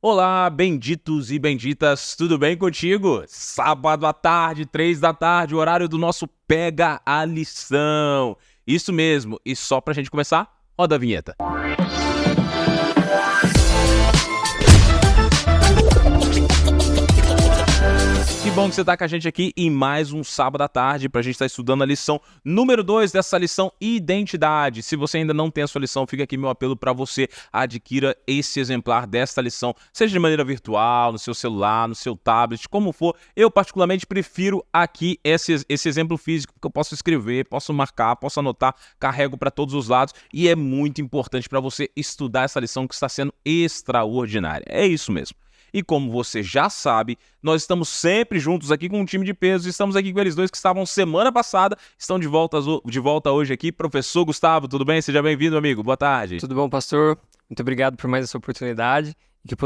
Olá, benditos e benditas, tudo bem contigo? Sábado à tarde, 3 da tarde, o horário do nosso Pega a Lição. Isso mesmo, e só pra gente começar, roda a vinheta. Que bom que você está com a gente aqui em mais um sábado à tarde para a gente estar estudando a lição número 2 dessa lição Identidade. Se você ainda não tem a sua lição, fica aqui meu apelo para você, adquira esse exemplar desta lição, seja de maneira virtual, no seu celular, no seu tablet, como for. Eu particularmente prefiro aqui esse exemplo físico, porque eu posso escrever, posso marcar, posso anotar, carrego para todos os lados e é muito importante para você estudar essa lição que está sendo extraordinária. É isso mesmo. E como você já sabe, nós estamos sempre juntos aqui com um time de peso. Estamos aqui com eles dois que estavam semana passada, estão de volta hoje aqui. Professor Gustavo, tudo bem? Seja bem-vindo, amigo. Boa tarde. Tudo bom, pastor? Muito obrigado por mais essa oportunidade e que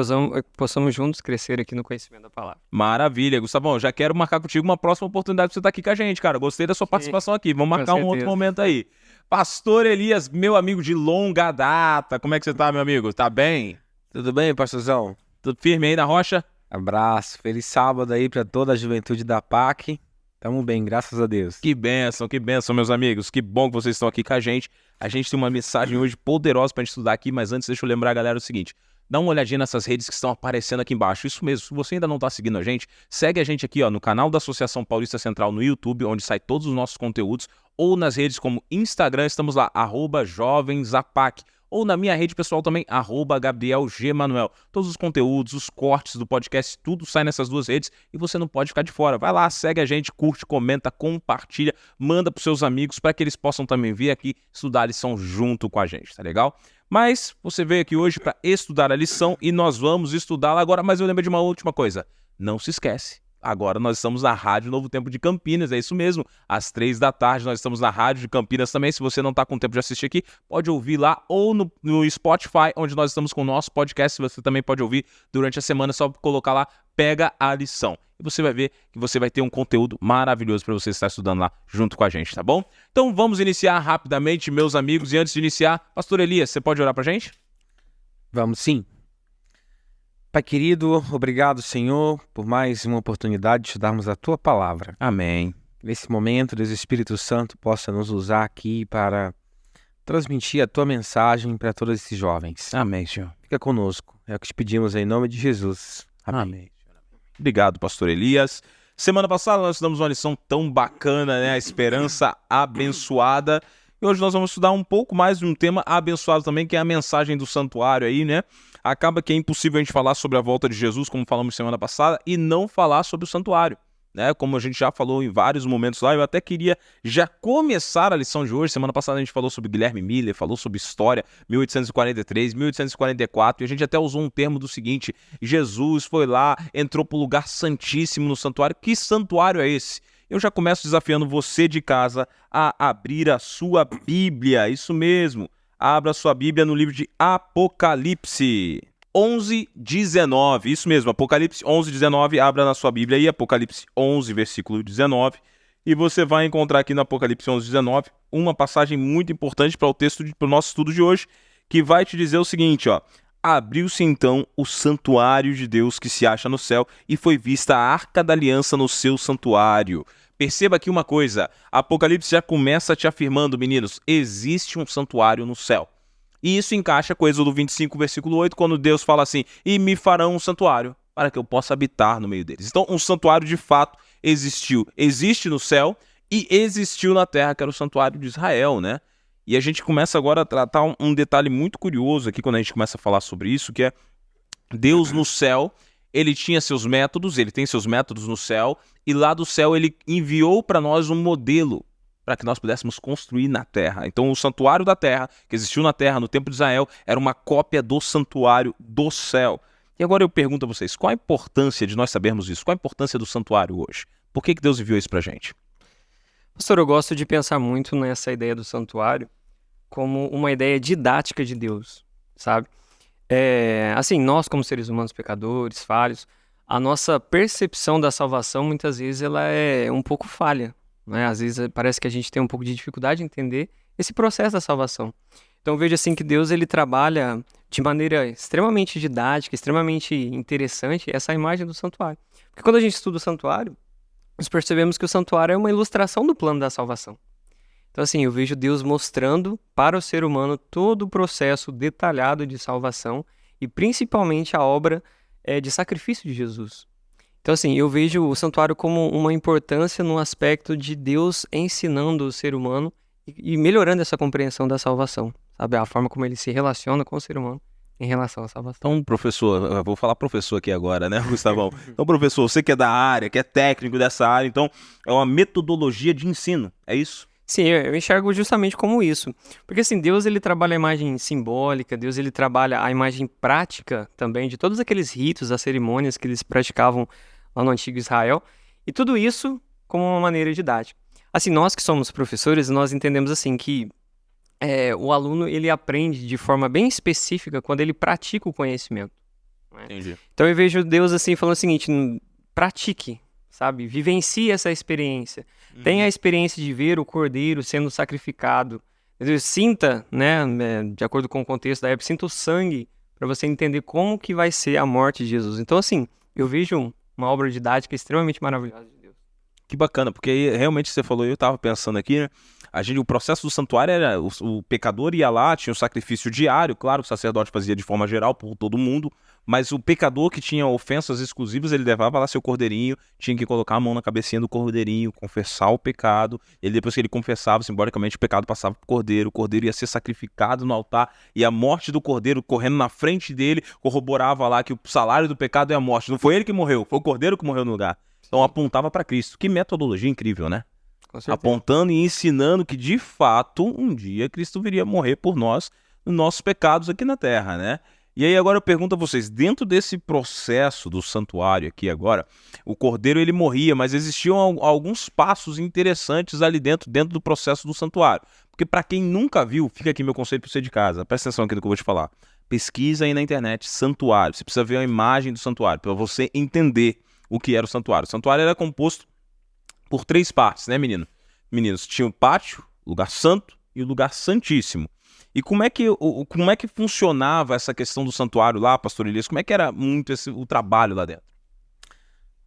possamos juntos crescer aqui no conhecimento da palavra. Maravilha, Gustavão. Já quero marcar contigo uma próxima oportunidade para você estar aqui com a gente, cara. Gostei da sua participação aqui. Vamos marcar um outro momento aí. Pastor Elias, meu amigo de longa data. Como é que você tá, meu amigo? Tá bem? Tudo bem, pastorzão? Tudo firme aí na rocha? Abraço, feliz sábado aí para toda a juventude da PAC. Tamo bem, graças a Deus. Que bênção, meus amigos. Que bom que vocês estão aqui com a gente. A gente tem uma mensagem hoje poderosa pra gente estudar aqui, mas antes deixa eu lembrar a galera o seguinte. Dá uma olhadinha nessas redes que estão aparecendo aqui embaixo. Isso mesmo, se você ainda não está seguindo a gente, segue a gente aqui no canal da Associação Paulista Central no YouTube, onde sai todos os nossos conteúdos, ou nas redes como Instagram, estamos lá, @jovensapac. Ou na minha rede pessoal também, @GabrielGManuel. Todos os conteúdos, os cortes do podcast, tudo sai nessas duas redes e você não pode ficar de fora. Vai lá, segue a gente, curte, comenta, compartilha, manda pros seus amigos para que eles possam também vir aqui estudar a lição junto com a gente, tá legal? Mas você veio aqui hoje para estudar a lição e nós vamos estudá-la agora, mas eu lembro de uma última coisa. Não se esquece. Agora nós estamos na Rádio Novo Tempo de Campinas, é isso mesmo. Às 3 da tarde nós estamos na Rádio de Campinas também. Se você não está com tempo de assistir aqui, pode ouvir lá ou no Spotify, onde nós estamos com o nosso podcast. Você também pode ouvir durante a semana, só colocar lá, Pega a Lição. E você vai ver que você vai ter um conteúdo maravilhoso para você estar estudando lá junto com a gente, tá bom? Então vamos iniciar rapidamente, meus amigos. E antes de iniciar, Pastor Elias, você pode orar para a gente? Vamos sim. Pai querido, obrigado, Senhor, por mais uma oportunidade de estudarmos a Tua Palavra. Amém. Nesse momento, Deus Espírito Santo possa nos usar aqui para transmitir a Tua mensagem para todos esses jovens. Amém, Senhor. Fica conosco, é o que te pedimos em nome de Jesus. Amém. Obrigado, Pastor Elias. Semana passada nós estudamos uma lição tão bacana, né? A esperança abençoada. E hoje nós vamos estudar um pouco mais de um tema abençoado também, que é a mensagem do santuário aí, né? Acaba que é impossível a gente falar sobre a volta de Jesus, como falamos semana passada, e não falar sobre o santuário, né? Como a gente já falou em vários momentos lá, eu até queria já começar a lição de hoje. Semana passada a gente falou sobre Guilherme Miller, falou sobre história, 1843, 1844, e a gente até usou um termo do seguinte: Jesus foi lá, entrou para o lugar santíssimo no santuário. Que santuário é esse? Eu já começo desafiando você de casa a abrir a sua Bíblia, isso mesmo. Abra sua Bíblia no livro de Apocalipse 11:19, isso mesmo, Apocalipse 11:19, abra na sua Bíblia aí, Apocalipse 11, versículo 19, e você vai encontrar aqui no Apocalipse 11:19 uma passagem muito importante para o nosso estudo de hoje, que vai te dizer o seguinte, ó: abriu-se então o santuário de Deus que se acha no céu, e foi vista a Arca da Aliança no seu santuário. Perceba aqui uma coisa, Apocalipse já começa te afirmando, meninos, existe um santuário no céu. E isso encaixa com Êxodo 25, versículo 8, quando Deus fala assim: e me farão um santuário, para que eu possa habitar no meio deles. Então, um santuário de fato existiu. Existe no céu e existiu na terra, que era o santuário de Israel, né? E a gente começa agora a tratar um detalhe muito curioso aqui, quando a gente começa a falar sobre isso, que é Deus no céu. Ele tinha seus métodos, ele tem seus métodos no céu, e lá do céu ele enviou para nós um modelo para que nós pudéssemos construir na terra. Então o santuário da terra, que existiu na terra no tempo de Israel, era uma cópia do santuário do céu. E agora eu pergunto a vocês, qual a importância de nós sabermos isso? Qual a importância do santuário hoje? Por que Deus enviou isso para a gente? Pastor, eu gosto de pensar muito nessa ideia do santuário como uma ideia didática de Deus, sabe? Assim, nós como seres humanos pecadores, falhos, a nossa percepção da salvação muitas vezes ela é um pouco falha, né? Às vezes parece que a gente tem um pouco de dificuldade em entender esse processo da salvação. Então eu vejo assim que Deus ele trabalha de maneira extremamente didática, extremamente interessante essa imagem do santuário. Porque quando a gente estuda o santuário, nós percebemos que o santuário é uma ilustração do plano da salvação. Então assim, eu vejo Deus mostrando para o ser humano todo o processo detalhado de salvação e principalmente a obra de sacrifício de Jesus. Então assim, eu vejo o santuário como uma importância no aspecto de Deus ensinando o ser humano e melhorando essa compreensão da salvação, sabe? A forma como ele se relaciona com o ser humano em relação à salvação. Então, professor, eu vou falar professor aqui agora, né, Gustavão? Então, professor, você que é da área, que é técnico dessa área, então é uma metodologia de ensino, é isso? Sim, eu enxergo justamente como isso. Porque assim, Deus ele trabalha a imagem simbólica, Deus ele trabalha a imagem prática também de todos aqueles ritos, as cerimônias que eles praticavam lá no antigo Israel, e tudo isso como uma maneira didática. Assim, nós que somos professores, nós entendemos assim que o aluno ele aprende de forma bem específica quando ele pratica o conhecimento. Né? Entendi. Então eu vejo Deus assim falando o seguinte, pratique, sabe? Vivencie essa experiência. Tenha a experiência de ver o cordeiro sendo sacrificado. Sinta, né, de acordo com o contexto da época, sinta o sangue para você entender como que vai ser a morte de Jesus. Então assim, eu vejo uma obra didática extremamente maravilhosa de Deus. Que bacana, porque aí, realmente você falou, eu tava pensando aqui, né? O processo do santuário era, o pecador ia lá, tinha o sacrifício diário, claro, o sacerdote fazia de forma geral por todo mundo, mas o pecador que tinha ofensas exclusivas, ele levava lá seu cordeirinho, tinha que colocar a mão na cabecinha do cordeirinho, confessar o pecado, ele depois que ele confessava, simbolicamente o pecado passava pro cordeiro, o cordeiro ia ser sacrificado no altar, e a morte do cordeiro correndo na frente dele, corroborava lá que o salário do pecado é a morte, não foi ele que morreu, foi o cordeiro que morreu no lugar. Então apontava para Cristo. Que metodologia incrível, né? Com certeza. Apontando e ensinando que, de fato, um dia Cristo viria morrer por nós, nos nossos pecados aqui na Terra, né? E aí agora eu pergunto a vocês, dentro desse processo do santuário aqui agora, o cordeiro ele morria, mas existiam alguns passos interessantes ali dentro do processo do santuário. Porque para quem nunca viu, fica aqui meu conselho para você de casa, presta atenção aqui no que eu vou te falar. Pesquisa aí na internet, santuário, você precisa ver a imagem do santuário, para você entender o que era o santuário. O santuário era composto por 3 partes, né, meninos? Tinha o pátio, o lugar santo e o lugar santíssimo. E como é que funcionava essa questão do santuário lá, pastor Elias? Como é que era muito o trabalho lá dentro?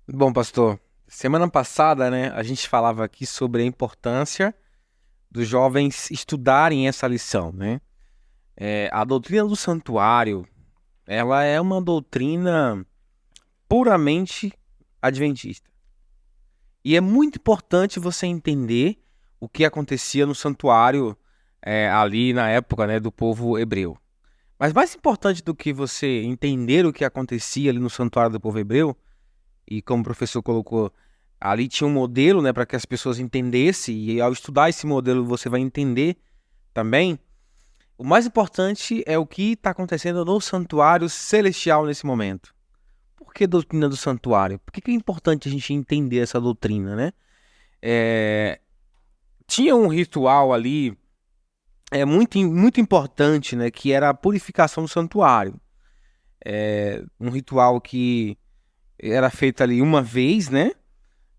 Bom, pastor, semana passada, né, a gente falava aqui sobre a importância dos jovens estudarem essa lição, né? A doutrina do santuário, ela é uma doutrina puramente adventista. E é muito importante você entender o que acontecia no santuário ali na época, né, do povo hebreu. Mas mais importante do que você entender o que acontecia ali no santuário do povo hebreu, e como o professor colocou, ali tinha um modelo, né, para que as pessoas entendessem, e ao estudar esse modelo você vai entender também. O mais importante é o que está acontecendo no santuário celestial nesse momento. Por que doutrina do santuário? Por que é importante a gente entender essa doutrina, né? Tinha um ritual ali muito importante, né? Que era a purificação do santuário. Um ritual que era feito ali uma vez, né?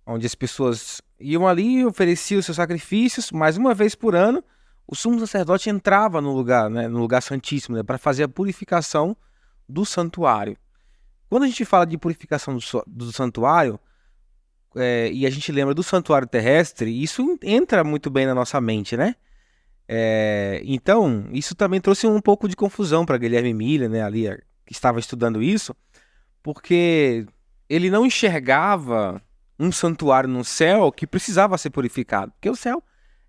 Onde as pessoas iam ali e ofereciam os seus sacrifícios, mas uma vez por ano o sumo sacerdote entrava no lugar, né? No lugar santíssimo, né? Para fazer a purificação do santuário. Quando a gente fala de purificação do santuário, e a gente lembra do santuário terrestre, isso entra muito bem na nossa mente, né? Então, isso também trouxe um pouco de confusão para Guilherme Miller, né, ali, que estava estudando isso, porque ele não enxergava um santuário no céu que precisava ser purificado, porque o céu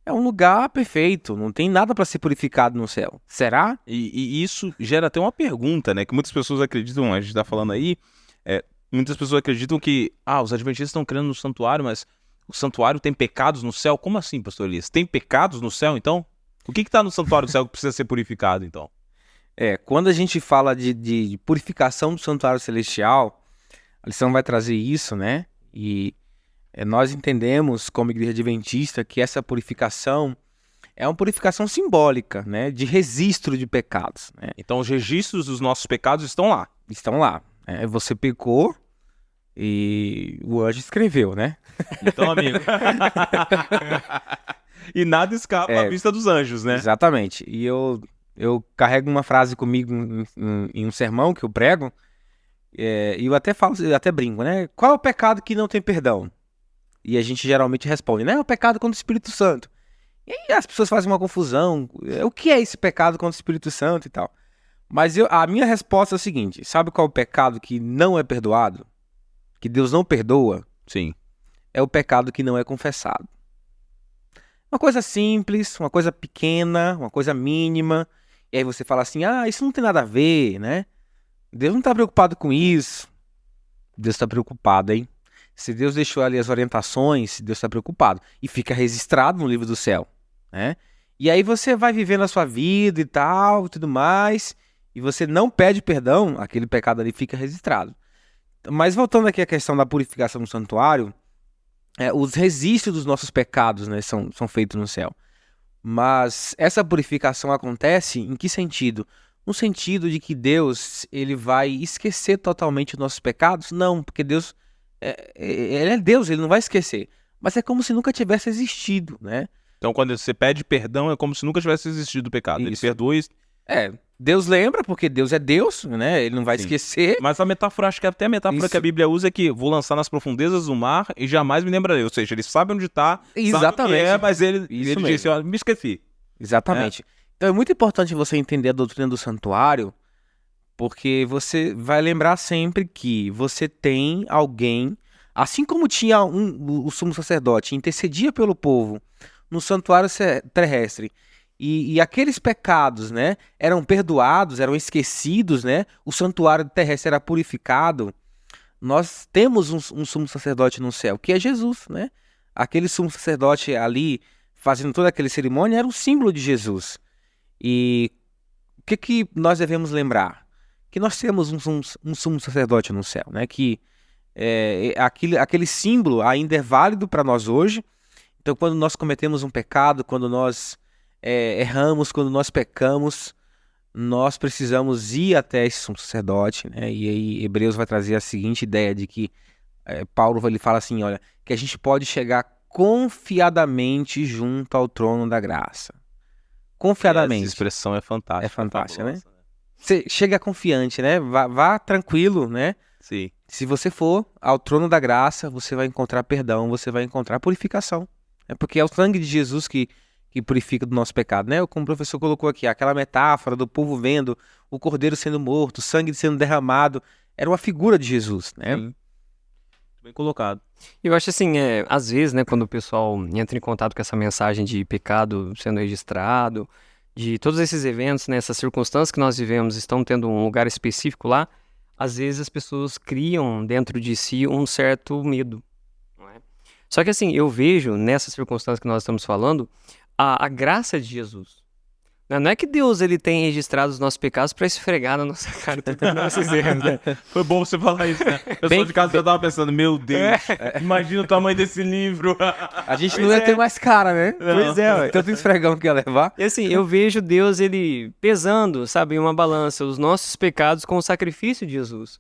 é um lugar perfeito, não tem nada para ser purificado no céu. Será? E isso gera até uma pergunta, né? Que muitas pessoas acreditam, a gente tá falando aí, muitas pessoas acreditam que, os adventistas estão crendo no santuário, mas o santuário tem pecados no céu? Como assim, pastor Elias? Tem pecados no céu, então? O que tá no santuário do céu que precisa ser purificado, então? Quando a gente fala de purificação do santuário celestial, a lição vai trazer isso, né? E nós entendemos, como igreja adventista, que essa purificação é uma purificação simbólica, né? De registro de pecados, né? Então os registros dos nossos pecados estão lá. Estão lá. Você pecou e o anjo escreveu, né? Então, amigo. E nada escapa à vista dos anjos, né? Exatamente. E eu Eu carrego uma frase comigo em um sermão que eu prego, e eu até falo, eu até brinco, né? Qual é o pecado que não tem perdão? E a gente geralmente responde, né? É o pecado contra o Espírito Santo. E aí as pessoas fazem uma confusão. O que é esse pecado contra o Espírito Santo e tal? Mas a minha resposta é o seguinte: sabe qual é o pecado que não é perdoado? Que Deus não perdoa? Sim. É o pecado que não é confessado. Uma coisa simples, uma coisa pequena, uma coisa mínima. E aí você fala assim, isso não tem nada a ver, né? Deus não está preocupado com isso. Deus está preocupado, hein? Se Deus deixou ali as orientações, Deus está preocupado. E fica registrado no livro do céu, né? E aí você vai vivendo a sua vida e tal, tudo mais, e você não pede perdão, aquele pecado ali fica registrado. Mas voltando aqui à questão da purificação no santuário, os registros dos nossos pecados, né, são feitos no céu. Mas essa purificação acontece em que sentido? No sentido de que Deus ele vai esquecer totalmente os nossos pecados? Não, porque Deus ele é Deus, ele não vai esquecer. Mas é como se nunca tivesse existido, né? Então, quando você pede perdão, é como se nunca tivesse existido o pecado. Ele Isso. perdoa e... Deus lembra, porque Deus é Deus, né? Ele não vai Sim. esquecer. Mas a metáfora, acho que até a metáfora Isso. que a Bíblia usa é que vou lançar nas profundezas do mar e jamais me lembrarei. Ou seja, ele sabe onde está, Exatamente. mas ele Isso disse, ó, me esqueci. Exatamente. Então é muito importante você entender a doutrina do santuário, porque você vai lembrar sempre que você tem alguém, assim como tinha o sumo sacerdote, intercedia pelo povo no santuário terrestre, e aqueles pecados, né, eram perdoados, eram esquecidos, né, o santuário terrestre era purificado. Nós temos um sumo sacerdote no céu, que é Jesus, né? Aquele sumo sacerdote ali, fazendo toda aquela cerimônia, era um símbolo de Jesus. E o que nós devemos lembrar? Que nós temos um sumo sacerdote no céu, né? Que aquele símbolo ainda é válido para nós hoje. Então, quando nós cometemos um pecado, quando nós erramos, quando nós pecamos, nós precisamos ir até esse sumo sacerdote, né? E aí Hebreus vai trazer a seguinte ideia de que Paulo ele fala assim, olha, que a gente pode chegar confiadamente junto ao trono da graça. Confiadamente. Essa expressão é fantástica. É fantástica, fabulosa, né? Você chega confiante, né? Vá tranquilo, né? Sim. Se você for ao trono da graça, você vai encontrar perdão, você vai encontrar purificação. É porque é o sangue de Jesus que purifica do nosso pecado, né? Como o professor colocou aqui, aquela metáfora do povo vendo o cordeiro sendo morto, o sangue sendo derramado, era uma figura de Jesus, né? Sim. Bem colocado. Eu acho assim, às vezes, né, quando o pessoal entra em contato com essa mensagem de pecado sendo registrado, de todos esses eventos, né, essas circunstâncias que nós vivemos estão tendo um lugar específico lá, às vezes as pessoas criam dentro de si um certo medo, não é? Só que assim, eu vejo nessas circunstâncias que nós estamos falando, a graça de Jesus. Não é que Deus ele tem registrado os nossos pecados para esfregar na nossa cara todos os nossos erros, né? Foi bom você falar isso, né? Eu Bem- sou de casa, eu tava pensando, meu Deus, imagina o tamanho desse livro. A gente não ia ter mais cara, né? Pois é, ué. Tanto esfregão que ia levar. E assim, eu vejo Deus, ele pesando, sabe, em uma balança, os nossos pecados com o sacrifício de Jesus.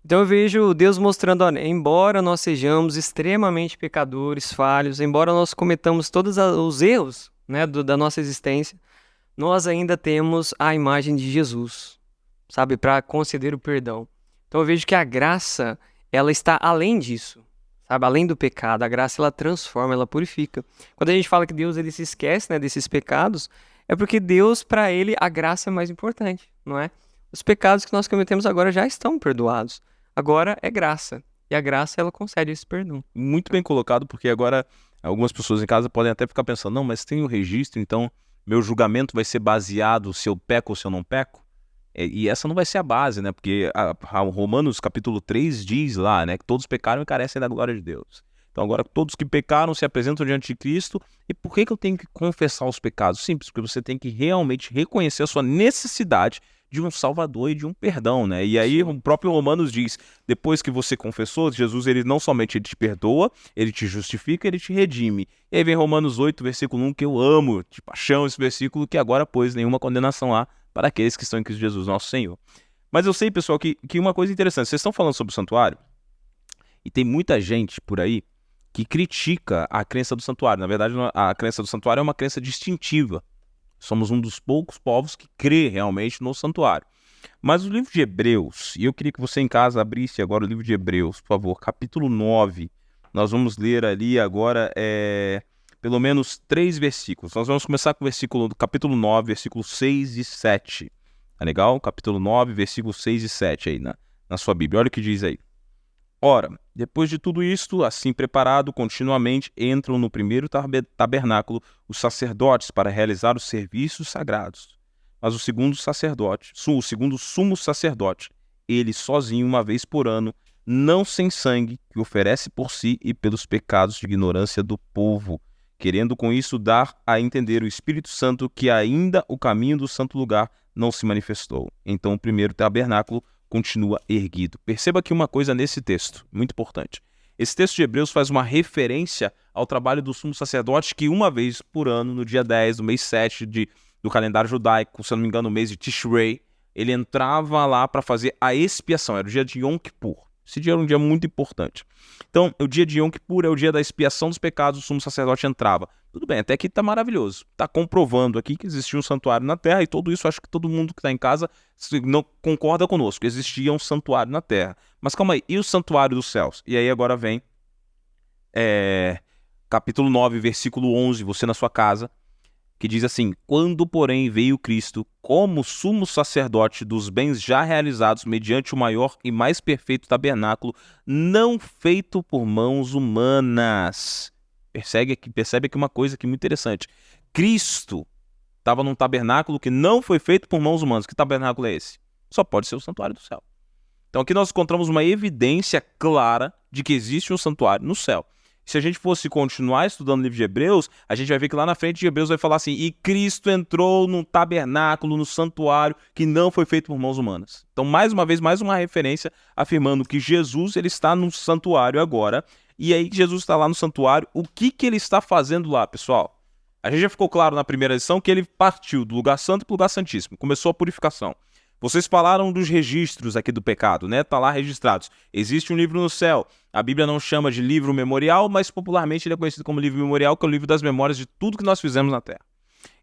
Então eu vejo Deus mostrando, olha, embora nós sejamos extremamente pecadores, falhos, embora nós cometamos todos os erros, né, da nossa existência, nós ainda temos a imagem de Jesus, sabe, para conceder o perdão. Então eu vejo que a graça, ela está além disso, sabe, além do pecado. A graça, ela transforma, ela purifica. Quando a gente fala que Deus, ele se esquece, né, desses pecados, é porque Deus, para ele, a graça é mais importante, não é? Os pecados que nós cometemos agora já estão perdoados. Agora é graça. E a graça, ela concede esse perdão. Muito bem colocado, porque agora algumas pessoas em casa podem até ficar pensando, não, mas tem o registro, então meu julgamento vai ser baseado se eu peco ou se eu não peco? E essa não vai ser a base, né? Porque a Romanos capítulo 3 diz lá, né, que todos pecaram e carecem da glória de Deus. Então agora todos que pecaram se apresentam diante de Cristo. E por que eu tenho que confessar os pecados? Simples, porque você tem que realmente reconhecer a sua necessidade de um Salvador e de um perdão, né? E aí o próprio Romanos diz, depois que você confessou, Jesus, ele não somente te perdoa, ele te justifica, ele te redime. E aí vem Romanos 8, versículo 1, que eu amo de paixão esse versículo, que agora, pois, nenhuma condenação há para aqueles que estão em Cristo Jesus, nosso Senhor. Mas eu sei, pessoal, que uma coisa interessante, vocês estão falando sobre o santuário, e tem muita gente por aí que critica a crença do santuário. Na verdade, a crença do santuário é uma crença distintiva. Somos um dos poucos povos que crê realmente no santuário. Mas o livro de Hebreus, e eu queria que você em casa abrisse agora o livro de Hebreus, por favor, capítulo 9. Nós vamos ler ali agora pelo menos 3 versículos. Nós vamos começar com o versículo do capítulo 9, versículos 6 e 7. Tá legal? Capítulo 9, versículos 6 e 7 aí na sua Bíblia. Olha o que diz aí. Ora, depois de tudo isto, assim preparado, continuamente entram no primeiro tabernáculo os sacerdotes para realizar os serviços sagrados. Mas o segundo sumo sacerdote, ele sozinho uma vez por ano, não sem sangue, que oferece por si e pelos pecados de ignorância do povo, querendo com isso dar a entender o Espírito Santo que ainda o caminho do santo lugar não se manifestou. Então o primeiro tabernáculo continua erguido. Perceba aqui uma coisa nesse texto, muito importante. Esse texto de Hebreus faz uma referência ao trabalho do sumo sacerdote que uma vez por ano, no dia 10 do mês 7 do calendário judaico, se eu não me engano, no mês de Tishrei, ele entrava lá para fazer a expiação. Era o dia de Yom Kippur. Esse dia era um dia muito importante. Então, o dia de Yom Kippur é o dia da expiação dos pecados, o sumo sacerdote entrava. Tudo bem, até aqui está maravilhoso. Está comprovando aqui que existia um santuário na terra e tudo isso, acho que todo mundo que está em casa não concorda conosco. Existia um santuário na terra. Mas calma aí, e o santuário dos céus? E aí agora vem capítulo 9, versículo 11, você na sua casa, que diz assim: quando, porém, veio Cristo como sumo sacerdote dos bens já realizados mediante o maior e mais perfeito tabernáculo, não feito por mãos humanas. Percebe aqui uma coisa aqui muito interessante. Cristo estava num tabernáculo que não foi feito por mãos humanas. Que tabernáculo é esse? Só pode ser o santuário do céu. Então aqui nós encontramos uma evidência clara de que existe um santuário no céu. Se a gente fosse continuar estudando o livro de Hebreus, a gente vai ver que lá na frente de Hebreus vai falar assim: e Cristo entrou num tabernáculo, no santuário, que não foi feito por mãos humanas. Então, mais uma vez, mais uma referência afirmando que Jesus ele está no santuário agora. E aí que Jesus está lá no santuário, o que ele está fazendo lá, pessoal? A gente já ficou claro na primeira lição que ele partiu do lugar santo para o lugar santíssimo. Começou a purificação. Vocês falaram dos registros aqui do pecado, né? Tá lá registrados. Existe um livro no céu. A Bíblia não chama de livro memorial, mas popularmente ele é conhecido como livro memorial, que é o livro das memórias de tudo que nós fizemos na terra.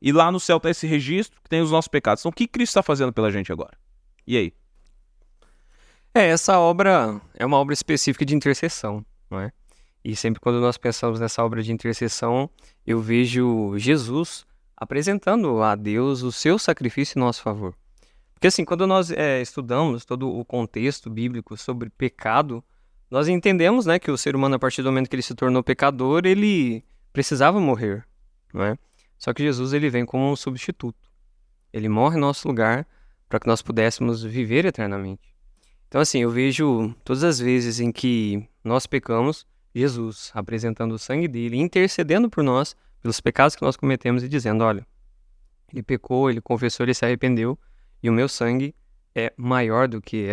E lá no céu está esse registro que tem os nossos pecados. Então o que Cristo está fazendo pela gente agora? E aí? Essa obra é uma obra específica de intercessão, não é? E sempre quando nós pensamos nessa obra de intercessão, eu vejo Jesus apresentando a Deus o seu sacrifício em nosso favor. Porque assim, quando nós estudamos todo o contexto bíblico sobre pecado, nós entendemos, né, que o ser humano, a partir do momento que ele se tornou pecador, ele precisava morrer, não é? Só que Jesus ele vem como um substituto. Ele morre em nosso lugar para que nós pudéssemos viver eternamente. Então assim, eu vejo todas as vezes em que nós pecamos, Jesus apresentando o sangue dele, intercedendo por nós, pelos pecados que nós cometemos e dizendo: olha, ele pecou, ele confessou, ele se arrependeu, e o meu sangue é maior do que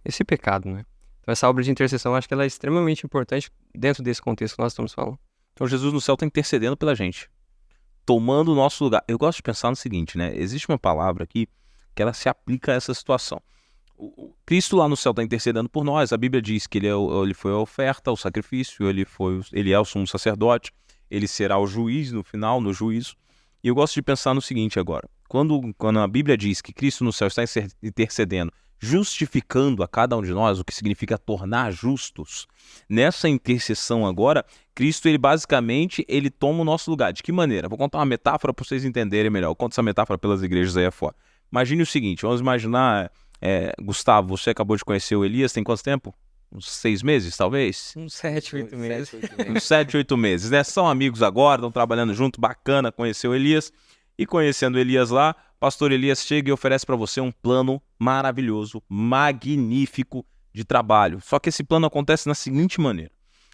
esse pecado, né? Então essa obra de intercessão, eu acho que ela é extremamente importante dentro desse contexto que nós estamos falando. Então Jesus no céu está intercedendo pela gente, tomando o nosso lugar. Eu gosto de pensar no seguinte, né? Existe uma palavra aqui que ela se aplica a essa situação. O Cristo lá no céu está intercedendo por nós. A Bíblia diz que ele foi a oferta, o sacrifício, ele é o sumo sacerdote, ele será o juiz no final, no juízo. E eu gosto de pensar no seguinte agora. Quando a Bíblia diz que Cristo no céu está intercedendo, justificando a cada um de nós, o que significa tornar justos, nessa intercessão agora, Cristo, ele basicamente, ele toma o nosso lugar. De que maneira? Vou contar uma metáfora para vocês entenderem melhor. Eu conto essa metáfora pelas igrejas aí afora. Imagine o seguinte, vamos imaginar, Gustavo, você acabou de conhecer o Elias, tem quanto tempo? Uns 6 meses, talvez? Uns 7, 8 meses. Uns 7, 8 meses, né? São amigos agora, estão trabalhando junto, bacana, conheceu o Elias. E conhecendo Elias lá, pastor Elias chega e oferece para você um plano maravilhoso, magnífico de trabalho. Só que esse plano acontece na seguinte maneira.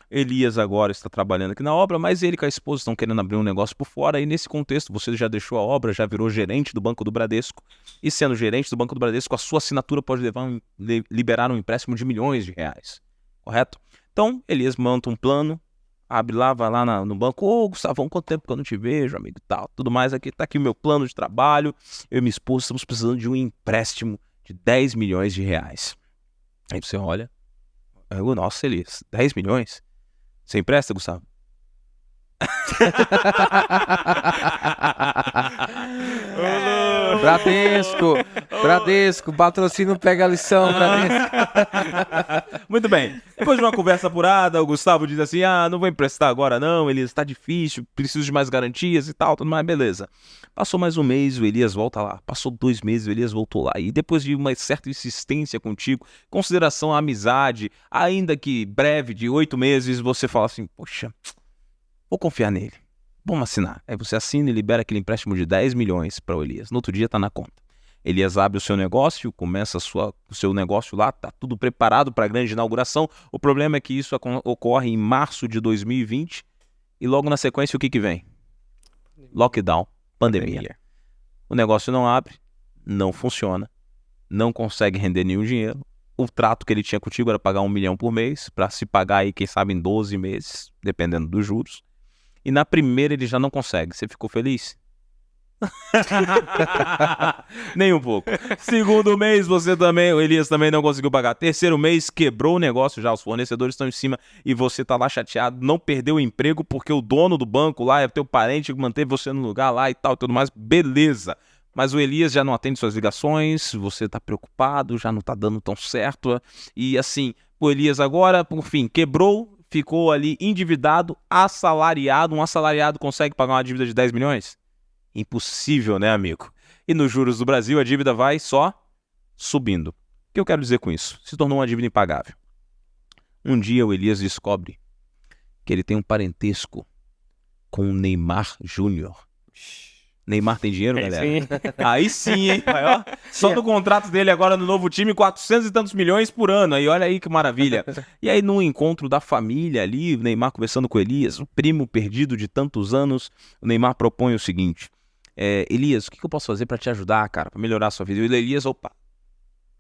Elias agora está trabalhando aqui na obra, mas ele com a esposa estão querendo abrir um negócio por fora. E nesse contexto, você já deixou a obra, já virou gerente do Banco do Bradesco. E sendo gerente do Banco do Bradesco, a sua assinatura pode liberar um empréstimo de milhões de reais. Correto? Então, Elias monta um plano, abre lá, vai lá no banco. Ô, Gustavão, quanto tempo que eu não te vejo, amigo, e tal. Tudo mais aqui, tá aqui o meu plano de trabalho. Eu e minha esposa estamos precisando de um empréstimo de 10 milhões de reais. Aí você olha, nossa, Elias, 10 milhões? Você empresta, Gustavo? Bradesco, patrocínio pega a lição, Bradesco. Muito bem. Depois de uma conversa apurada, o Gustavo diz assim, não vou emprestar agora não, Elias, tá difícil, preciso de mais garantias e tal, tudo mais, beleza. Passou mais um mês, o Elias volta lá. Passou 2 meses, o Elias voltou lá. E depois de uma certa insistência contigo, consideração à amizade, ainda que breve, de 8 meses, você fala assim, poxa, vou confiar nele. Vamos assinar. Aí você assina e libera aquele empréstimo de 10 milhões para o Elias. No outro dia tá na conta. Elias abre o seu negócio, começa o seu negócio lá, tá tudo preparado para a grande inauguração. O problema é que isso ocorre em março de 2020 e logo na sequência o que vem? Lockdown, pandemia. O negócio não abre, não funciona, não consegue render nenhum dinheiro. O trato que ele tinha contigo era pagar 1 milhão por mês, para se pagar aí, quem sabe, em 12 meses, dependendo dos juros. E na primeira ele já não consegue. Você ficou feliz? Nem um pouco. Segundo mês, o Elias também não conseguiu pagar. Terceiro mês, quebrou o negócio já. Os fornecedores estão em cima e você tá lá chateado. Não perdeu o emprego porque o dono do banco lá é teu parente que manteve você no lugar lá e tal e tudo mais. Beleza. Mas o Elias já não atende suas ligações, você tá preocupado, já não tá dando tão certo. E assim, o Elias agora, por fim, quebrou, ficou ali endividado, assalariado. Um assalariado consegue pagar uma dívida de 10 milhões? Impossível, né, amigo? E nos juros do Brasil, a dívida vai só subindo. O que eu quero dizer com isso? Se tornou uma dívida impagável. Um dia o Elias descobre que ele tem um parentesco com o Neymar Júnior. Neymar tem dinheiro, galera? Sim. Aí sim, hein? Aí, ó, só no contrato dele agora no novo time, 400 e tantos milhões por ano. Aí olha aí que maravilha. E aí no encontro da família ali, o Neymar conversando com o Elias, o primo perdido de tantos anos, o Neymar propõe o seguinte, Elias, o que eu posso fazer pra te ajudar, cara, pra melhorar a sua vida? E o Elias, opa,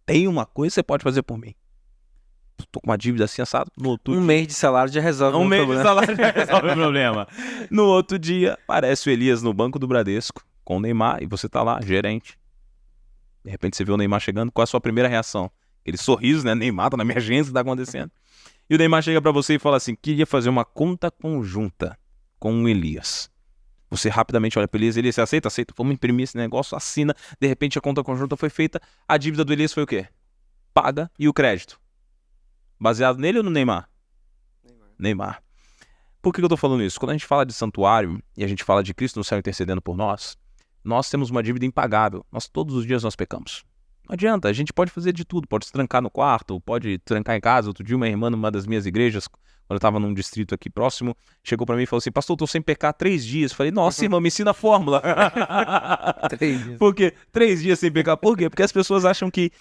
tem uma coisa que você pode fazer por mim. Tô com uma dívida assim, assado. Um mês de salário já resolve o problema. Um mês de salário já resolve o problema. No outro dia, aparece o Elias no banco do Bradesco com o Neymar e você tá lá, gerente. De repente você vê o Neymar chegando, qual é a sua primeira reação? Aquele sorriso, né? Neymar tá na minha agência, tá acontecendo. E o Neymar chega pra você e fala assim, queria fazer uma conta conjunta com o Elias. Você rapidamente olha pro Elias, você aceita? Aceita. Vamos imprimir esse negócio, assina. De repente a conta conjunta foi feita, a dívida do Elias foi o quê? Paga e o crédito. Baseado nele ou no Neymar? Neymar. Por que eu tô falando isso? Quando a gente fala de santuário e a gente fala de Cristo no céu intercedendo por nós, nós temos uma dívida impagável. Todos os dias nós pecamos. Não adianta, a gente pode fazer de tudo. Pode se trancar no quarto, pode trancar em casa. Outro dia uma irmã numa das minhas igrejas, quando eu tava num distrito aqui próximo, chegou pra mim e falou assim, pastor, eu tô sem pecar 3 dias. Falei, nossa, irmão, me ensina a fórmula. 3 dias. Por quê? 3 dias sem pecar. Por quê? Porque as pessoas acham que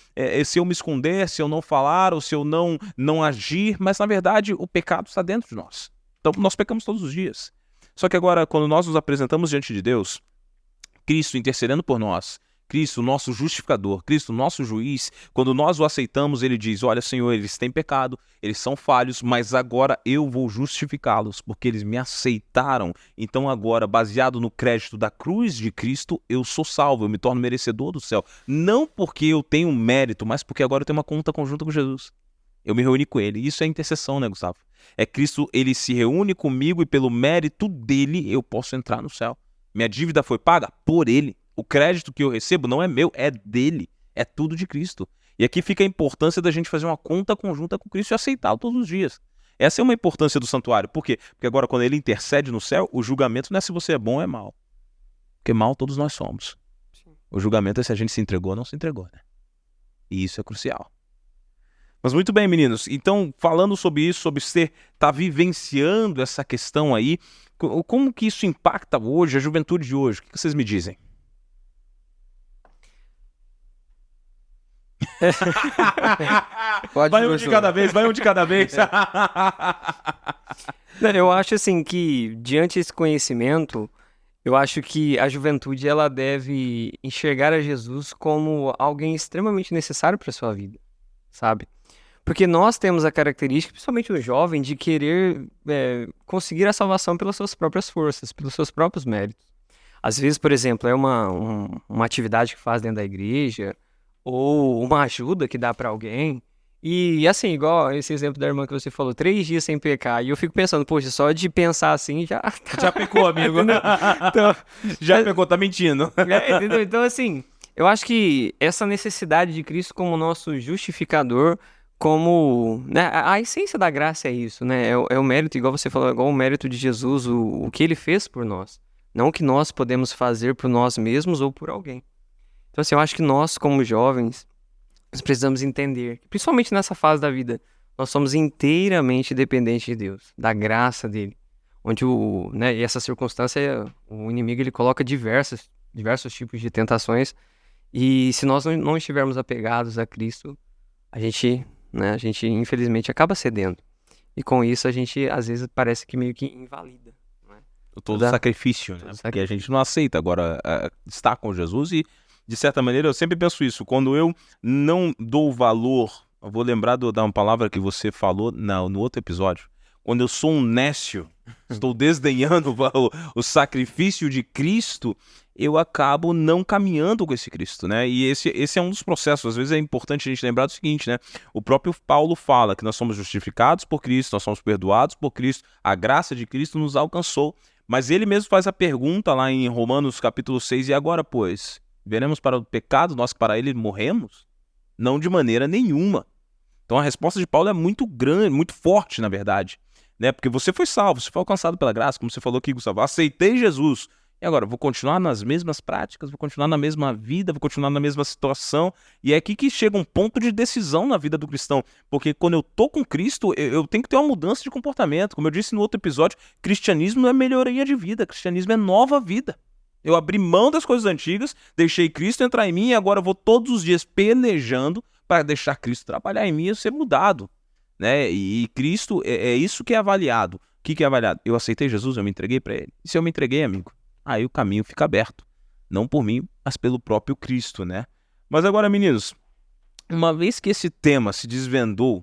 se eu me esconder, se eu não falar, ou se eu não agir, mas na verdade o pecado está dentro de nós. Então nós pecamos todos os dias. Só que agora, quando nós nos apresentamos diante de Deus, Cristo intercedendo por nós, Cristo, nosso justificador, Cristo, nosso juiz, quando nós o aceitamos, ele diz, olha, Senhor, eles têm pecado, eles são falhos, mas agora eu vou justificá-los, porque eles me aceitaram. Então agora, baseado no crédito da cruz de Cristo, eu sou salvo, eu me torno merecedor do céu. Não porque eu tenho mérito, mas porque agora eu tenho uma conta conjunta com Jesus. Eu me reúni com ele. Isso é intercessão, né, Gustavo? É Cristo, ele se reúne comigo e pelo mérito dele eu posso entrar no céu. Minha dívida foi paga por ele. O crédito que eu recebo não é meu, é dele. É tudo de Cristo. E aqui fica a importância da gente fazer uma conta conjunta com Cristo e aceitá-lo todos os dias. Essa é uma importância do santuário. Por quê? Porque agora quando ele intercede no céu, o julgamento não é se você é bom ou é mal. Porque mal todos nós somos. O julgamento é se a gente se entregou ou não se entregou, né? E isso é crucial. Mas muito bem, meninos. Então, falando sobre isso, sobre você estar vivenciando essa questão aí, como que isso impacta hoje, a juventude de hoje? O que vocês me dizem? Vai um de cada vez, vai um de cada vez. Eu acho assim que, diante desse conhecimento, eu acho que a juventude ela deve enxergar a Jesus como alguém extremamente necessário para sua vida, sabe? Porque nós temos a característica, principalmente o jovem, de querer conseguir a salvação pelas suas próprias forças, pelos seus próprios méritos. Às vezes, por exemplo, é uma atividade que faz dentro da igreja, ou uma ajuda que dá pra alguém. E assim, igual esse exemplo da irmã que você falou, 3 dias sem pecar. E eu fico pensando, poxa, só de pensar assim já... Já pecou, amigo. Então, já pecou, tá mentindo. Entendeu? Então assim, Eu acho que essa necessidade de Cristo como nosso justificador, como, né, a essência da graça é isso, né? É o mérito, igual você falou, igual o mérito de Jesus, o que ele fez por nós. Não o que nós podemos fazer por nós mesmos ou por alguém. Então, assim, eu acho que nós, como jovens, nós precisamos entender, principalmente nessa fase da vida, nós somos inteiramente dependentes de Deus, da graça dele. Onde né, e essa circunstância, o inimigo ele coloca diversos tipos de tentações. E se nós não estivermos apegados a Cristo, a gente infelizmente acaba cedendo. E com isso a gente às vezes parece que meio que invalida, né? Todo sacrifício, né? Porque a gente não aceita agora estar com Jesus e, de certa maneira, eu sempre penso isso. Quando eu não dou valor, eu vou lembrar da uma palavra que você falou no outro episódio. Quando eu sou um nécio, estou desdenhando o sacrifício de Cristo, eu acabo não caminhando com esse Cristo, né? E esse é um dos processos. Às vezes é importante a gente lembrar do seguinte, né? O próprio Paulo fala que nós somos justificados por Cristo, nós somos perdoados por Cristo, a graça de Cristo nos alcançou. Mas ele mesmo faz a pergunta lá em Romanos capítulo 6, e agora, pois, veremos para o pecado, nós que para ele morremos? Não de maneira nenhuma. Então a resposta de Paulo é muito grande, muito forte, na verdade. Né? Porque você foi salvo, você foi alcançado pela graça, como você falou aqui, Gustavo. Aceitei Jesus. E agora, vou continuar nas mesmas práticas, vou continuar na mesma vida, vou continuar na mesma situação. E é aqui que chega um ponto de decisão na vida do cristão. Porque quando eu tô com Cristo, eu tenho que ter uma mudança de comportamento. Como eu disse no outro episódio, cristianismo não é melhoria de vida, cristianismo é nova vida. Eu abri mão das coisas antigas, deixei Cristo entrar em mim e agora eu vou todos os dias pelejando para deixar Cristo trabalhar em mim e ser mudado. Né? E Cristo é isso que é avaliado. O que é avaliado? Eu aceitei Jesus, eu me entreguei para ele. E se eu me entreguei, amigo, aí o caminho fica aberto. Não por mim, mas pelo próprio Cristo, né? Mas agora, meninos, uma vez que esse tema se desvendou,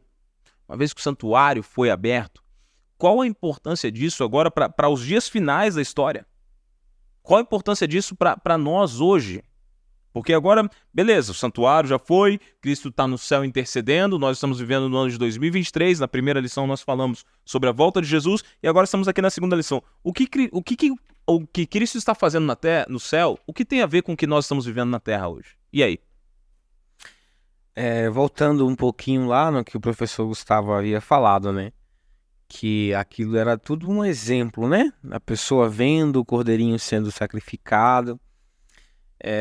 uma vez que o santuário foi aberto, qual a importância disso agora para os dias finais da história? Qual a importância disso para nós hoje? Porque agora, beleza, o santuário já foi, Cristo está no céu intercedendo, nós estamos vivendo no ano de 2023, na primeira lição nós falamos sobre a volta de Jesus, e agora estamos aqui na segunda lição. O que Cristo está fazendo no céu, o que tem a ver com o que nós estamos vivendo na terra hoje? E aí? Voltando um pouquinho lá no que o professor Gustavo havia falado, né? Que aquilo era tudo um exemplo, né? A pessoa vendo o cordeirinho sendo sacrificado.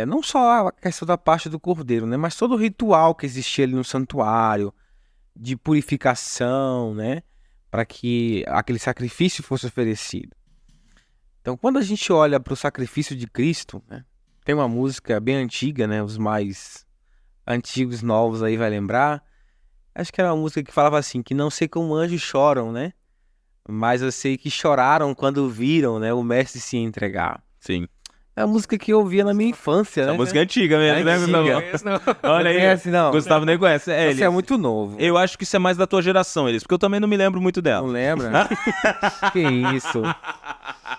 Não só a questão da parte do cordeiro, né? Mas todo o ritual que existia ali no santuário, de purificação, né? Para que aquele sacrifício fosse oferecido. Então, quando a gente olha para o sacrifício de Cristo, né? Tem uma música bem antiga, né? Os mais antigos, novos aí vai lembrar. Acho que era uma música que falava assim, que não sei como anjos choram, né? Mas eu sei que choraram quando viram, né? O mestre se entregar. Sim. É a música que eu ouvia na minha infância, né? A música é antiga mesmo, né? Não. Olha aí, conhece, não. Gustavo nem conhece. Você é muito novo. Eu acho que isso é mais da tua geração, Elis, porque eu também não me lembro muito dela. Não lembra? Que isso?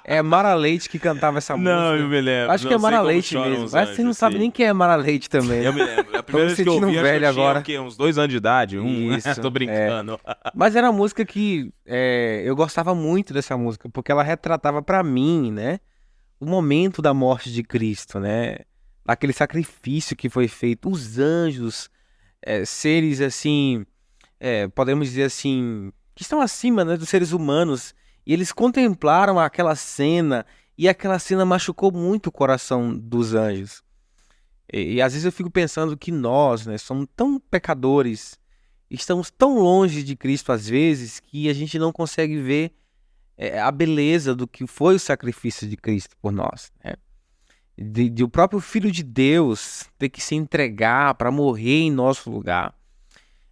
É Mara Leite que cantava essa música. Não, eu me lembro. Acho que é Mara Leite mesmo. Mas você não sabe nem quem é Mara Leite também. Eu me lembro. A primeira vez que eu ouvi, velho acho que eu agora. tinha uns 2 anos de idade. Isso, Tô brincando. Mas era uma música que eu gostava muito dessa música, porque ela retratava pra mim, né? O momento da morte de Cristo, né? Aquele sacrifício que foi feito. Os anjos, seres assim, podemos dizer assim, que estão acima, né, dos seres humanos. E eles contemplaram aquela cena, e aquela cena machucou muito o coração dos anjos. E às vezes eu fico pensando que nós, né, somos tão pecadores, estamos tão longe de Cristo às vezes, que a gente não consegue ver a beleza do que foi o sacrifício de Cristo por nós, né? De o próprio Filho de Deus ter que se entregar para morrer em nosso lugar.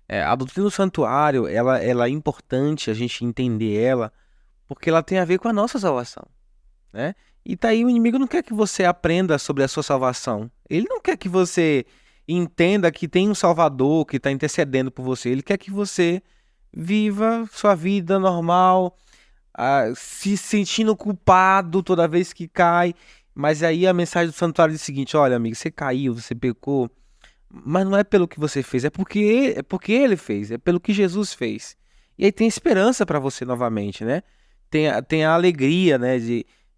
A doutrina do santuário, ela é importante a gente entender ela, porque ela tem a ver com a nossa salvação, né? E tá aí, o inimigo não quer que você aprenda sobre a sua salvação. Ele não quer que você entenda que tem um Salvador que está intercedendo por você. Ele quer que você viva sua vida normal, se sentindo culpado toda vez que cai. Mas aí a mensagem do santuário diz o seguinte: olha, amigo, você caiu, você pecou, mas não é pelo que você fez, é porque ele fez, é pelo que Jesus fez. E aí tem esperança para você novamente, né? Tem a alegria, né,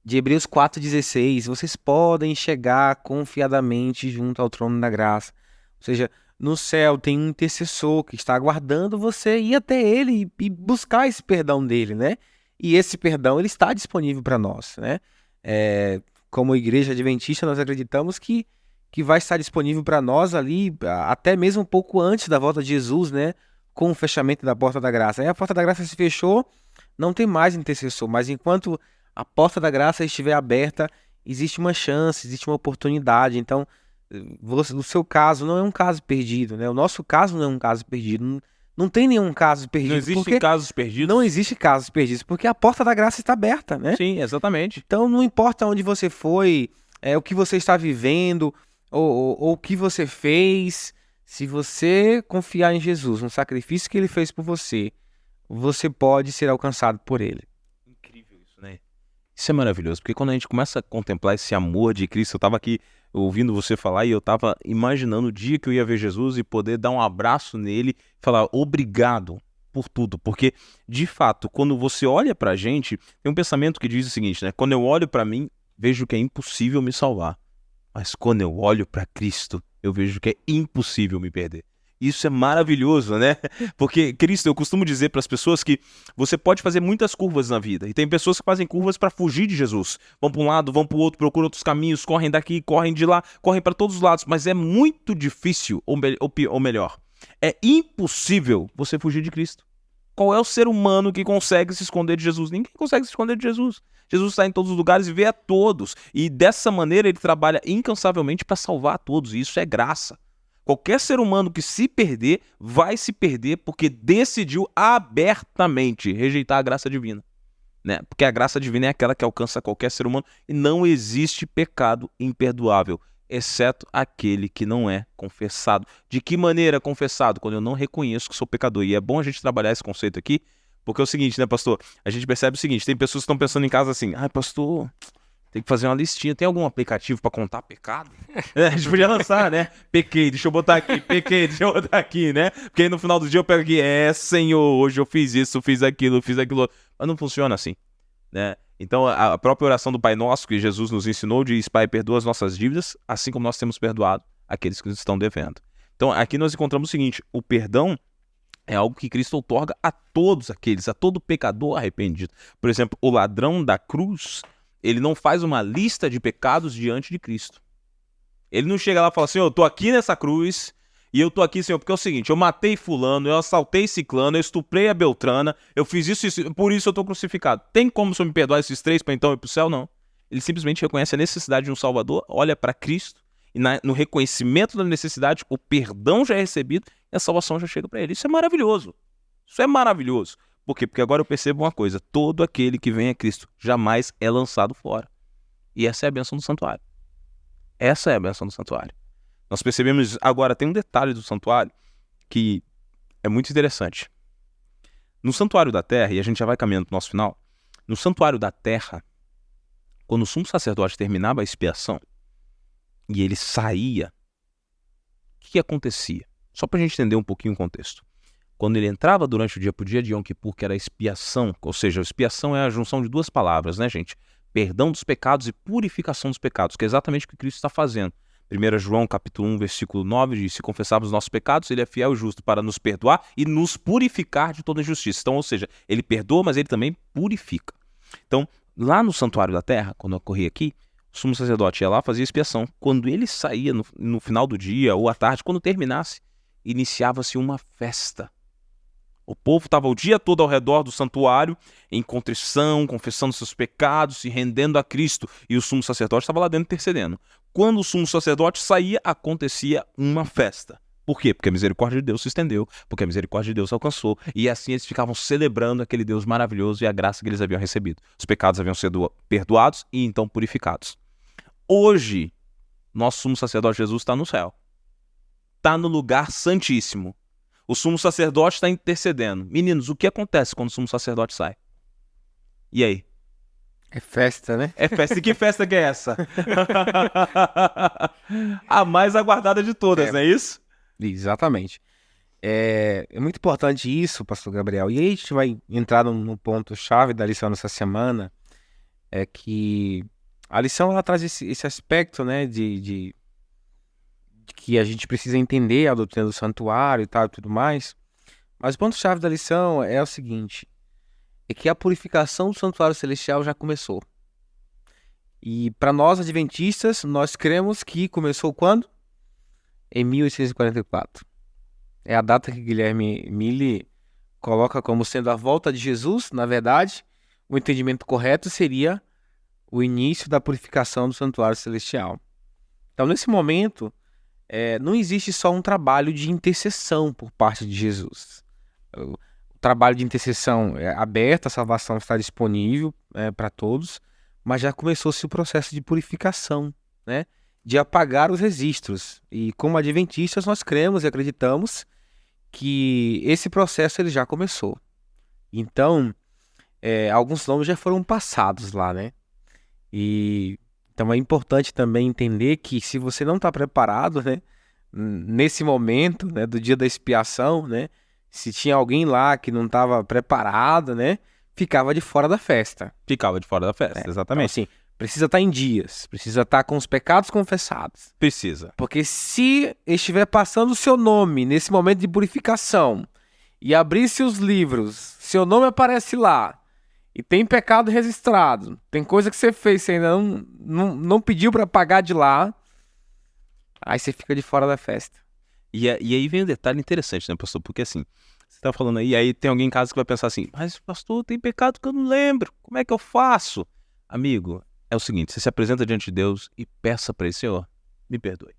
de Hebreus 4,16, vocês podem chegar confiadamente junto ao trono da graça. Ou seja, no céu tem um intercessor que está aguardando você ir até ele e buscar esse perdão dele, né? E esse perdão, ele está disponível para nós, né? Como igreja adventista, nós acreditamos que vai estar disponível para nós ali, até mesmo um pouco antes da volta de Jesus, né? Com o fechamento da porta da graça. Aí a porta da graça se fechou, não tem mais intercessor, mas enquanto a porta da graça estiver aberta, existe uma chance, existe uma oportunidade. Então, o seu caso não é um caso perdido, né? O nosso caso não é um caso perdido. Não tem nenhum caso perdido. Não existem casos perdidos? Não existe casos perdidos, porque a porta da graça está aberta, né? Sim, exatamente. Então, não importa onde você foi, o que você está vivendo, ou o que você fez, se você confiar em Jesus, no sacrifício que ele fez por você, você pode ser alcançado por ele. Incrível isso, né? Isso é maravilhoso, porque quando a gente começa a contemplar esse amor de Cristo, eu estava aqui ouvindo você falar e eu estava imaginando o dia que eu ia ver Jesus e poder dar um abraço nele e falar obrigado por tudo, porque de fato, quando você olha pra gente, tem um pensamento que diz o seguinte, né? Quando eu olho pra mim, vejo que é impossível me salvar, mas quando eu olho pra Cristo, eu vejo que é impossível me perder. Isso é maravilhoso, né? Porque, Cristo, eu costumo dizer para as pessoas que você pode fazer muitas curvas na vida. E tem pessoas que fazem curvas para fugir de Jesus. Vão para um lado, vão para o outro, procuram outros caminhos, correm daqui, correm de lá, correm para todos os lados. Mas é muito difícil, ou melhor, é impossível você fugir de Cristo. Qual é o ser humano que consegue se esconder de Jesus? Ninguém consegue se esconder de Jesus. Jesus está em todos os lugares e vê a todos. E dessa maneira ele trabalha incansavelmente para salvar a todos. E isso é graça. Qualquer ser humano que se perder, vai se perder porque decidiu abertamente rejeitar a graça divina, né? Porque a graça divina é aquela que alcança qualquer ser humano e não existe pecado imperdoável, exceto aquele que não é confessado. De que maneira confessado? Quando eu não reconheço que sou pecador. E é bom a gente trabalhar esse conceito aqui, porque é o seguinte, né, pastor? A gente percebe o seguinte, tem pessoas que estão pensando em casa assim, pastor... Tem que fazer uma listinha. Tem algum aplicativo pra contar pecado? A gente podia lançar, né? Pequei, deixa eu botar aqui. Pequei, deixa eu botar aqui, né? Porque aí no final do dia eu pego aqui, Senhor, hoje eu fiz isso, fiz aquilo. Mas não funciona assim, né? Então a própria oração do Pai Nosso que Jesus nos ensinou diz, Pai, perdoa as nossas dívidas, assim como nós temos perdoado aqueles que nos estão devendo. Então aqui nós encontramos o seguinte, o perdão é algo que Cristo outorga a todos aqueles, a todo pecador arrependido. Por exemplo, o ladrão da cruz... Ele não faz uma lista de pecados diante de Cristo. Ele não chega lá e fala assim, eu tô aqui nessa cruz e eu tô aqui, Senhor, porque é o seguinte, eu matei fulano, eu assaltei ciclano, eu estuprei a Beltrana, eu fiz isso, por isso eu tô crucificado. Tem como o Senhor me perdoar esses 3 para então ir pro céu? Não. Ele simplesmente reconhece a necessidade de um Salvador, olha para Cristo e no reconhecimento da necessidade, o perdão já é recebido e a salvação já chega para ele. Isso é maravilhoso. Isso é maravilhoso. Por quê? Porque agora eu percebo uma coisa, todo aquele que vem a Cristo jamais é lançado fora. E essa é a bênção do santuário. Essa é a bênção do santuário. Nós percebemos, agora tem um detalhe do santuário que é muito interessante. No santuário da terra, e a gente já vai caminhando para o nosso final, no santuário da terra, quando o sumo sacerdote terminava a expiação e ele saía, o que acontecia? Só para a gente entender um pouquinho o contexto. Quando ele entrava durante o dia de Yom Kippur, que era a expiação, ou seja, a expiação é a junção de 2 palavras, né, gente? Perdão dos pecados e purificação dos pecados, que é exatamente o que Cristo está fazendo. 1 João capítulo 1, versículo 9 diz, se confessarmos os nossos pecados, ele é fiel e justo para nos perdoar e nos purificar de toda injustiça. Então, ou seja, ele perdoa, mas ele também purifica. Então, lá no santuário da terra, quando ocorria aqui, o sumo sacerdote ia lá, fazia expiação. Quando ele saía no final do dia ou à tarde, quando terminasse, iniciava-se uma festa. O povo estava o dia todo ao redor do santuário, em contrição, confessando seus pecados, se rendendo a Cristo. E o sumo sacerdote estava lá dentro intercedendo. Quando o sumo sacerdote saía, acontecia uma festa. Por quê? Porque a misericórdia de Deus se estendeu, porque a misericórdia de Deus alcançou. E assim eles ficavam celebrando aquele Deus maravilhoso e a graça que eles haviam recebido. Os pecados haviam sido perdoados e então purificados. Hoje, nosso sumo sacerdote Jesus está no céu. Está no lugar santíssimo. O sumo sacerdote está intercedendo. Meninos, o que acontece quando o sumo sacerdote sai? E aí? É festa, né? É festa. E que festa que é essa? A mais aguardada de todas, não é isso? Exatamente. É muito importante isso, pastor Gabriel. E aí a gente vai entrar no ponto-chave da lição dessa semana. é que a lição ela traz esse aspecto, né, de que a gente precisa entender a doutrina do santuário e tal e tudo mais. Mas o ponto-chave da lição é o seguinte, é que a purificação do santuário celestial já começou. E para nós adventistas, nós cremos que começou quando? Em 1844. É a data que Guilherme Mille coloca como sendo a volta de Jesus. Na verdade, o entendimento correto seria o início da purificação do santuário celestial. Então, nesse momento, não existe só um trabalho de intercessão por parte de Jesus. O trabalho de intercessão é aberto, a salvação está disponível para todos, mas já começou-se o processo de purificação, né? De apagar os registros. E como adventistas, nós cremos e acreditamos que esse processo ele já começou. Então, alguns nomes já foram passados lá, né? E então é importante também entender que se você não está preparado, né, nesse momento, né, do dia da expiação, né, se tinha alguém lá que não estava preparado, né, ficava de fora da festa. Ficava de fora da festa, exatamente. Então, assim, precisa estar em dias, precisa estar com os pecados confessados. Precisa. Porque se estiver passando o seu nome nesse momento de purificação e abrir seus livros, seu nome aparece lá e tem pecado registrado, tem coisa que você fez, você ainda não pediu para pagar de lá, aí você fica de fora da festa. E aí vem um detalhe interessante, né, pastor? Porque assim, você tá falando aí tem alguém em casa que vai pensar assim, mas pastor, tem pecado que eu não lembro, como é que eu faço? Amigo, é o seguinte, você se apresenta diante de Deus e peça para ele, Senhor, me perdoe.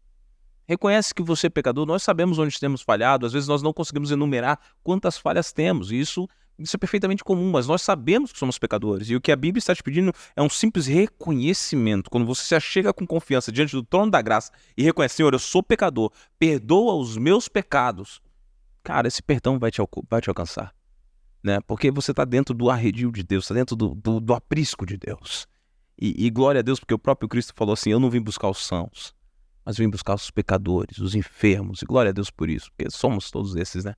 Reconhece que você é pecador, nós sabemos onde temos falhado, às vezes nós não conseguimos enumerar quantas falhas temos, e isso é perfeitamente comum, mas nós sabemos que somos pecadores, e o que a Bíblia está te pedindo é um simples reconhecimento. Quando você se achega com confiança diante do trono da graça e reconhece, Senhor, eu sou pecador, perdoa os meus pecados, cara, esse perdão vai te alcançar, né? Porque você está dentro do arredio de Deus, está dentro do aprisco de Deus. E glória a Deus, porque o próprio Cristo falou assim, eu não vim buscar os sãos, mas vim buscar os pecadores, os enfermos, e glória a Deus por isso, porque somos todos esses, né?